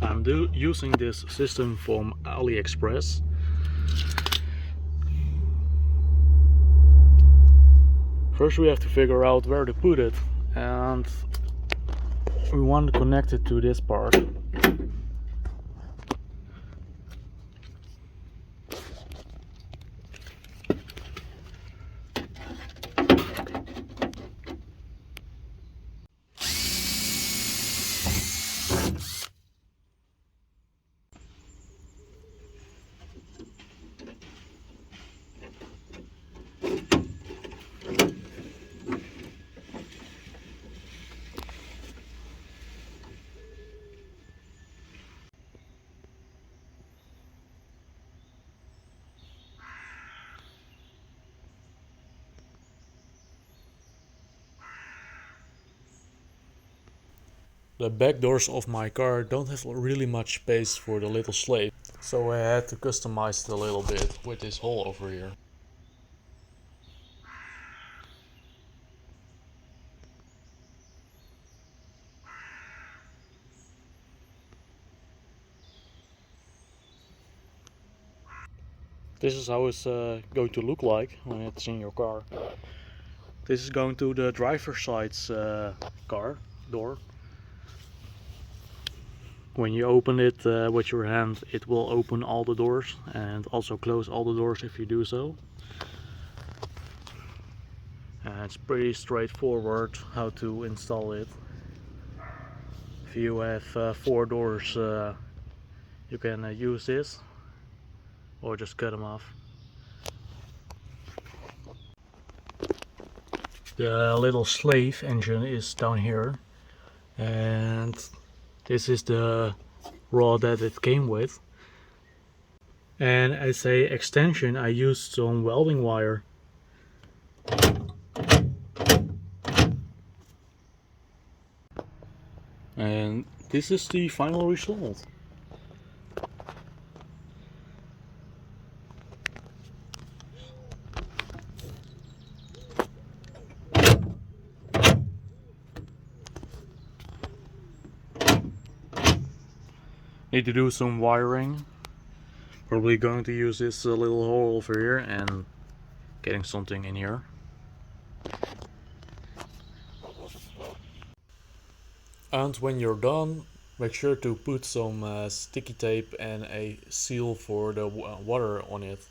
I'm using this system from AliExpress. First we have to figure out where to put it, and we want to connect it to this part. The back doors of my car don't have really much space for the little slave, so I had to customize it a little bit with this hole over here. This is how it's going to look like when it's in your car. This is going to the driver's side's car door. When you open it with your hand, it will open all the doors and also close all the doors if you do so. And it's pretty straightforward how to install it. If you have 4 doors, you can use this or just cut them off. The little slave engine is down here, and this is the rod that it came with. And as a extension I used some welding wire. And this is the final result. Need to do some wiring. Probably going to use this little hole over here and getting something in here. And when you're done, make sure to put some sticky tape and a seal for the water on it.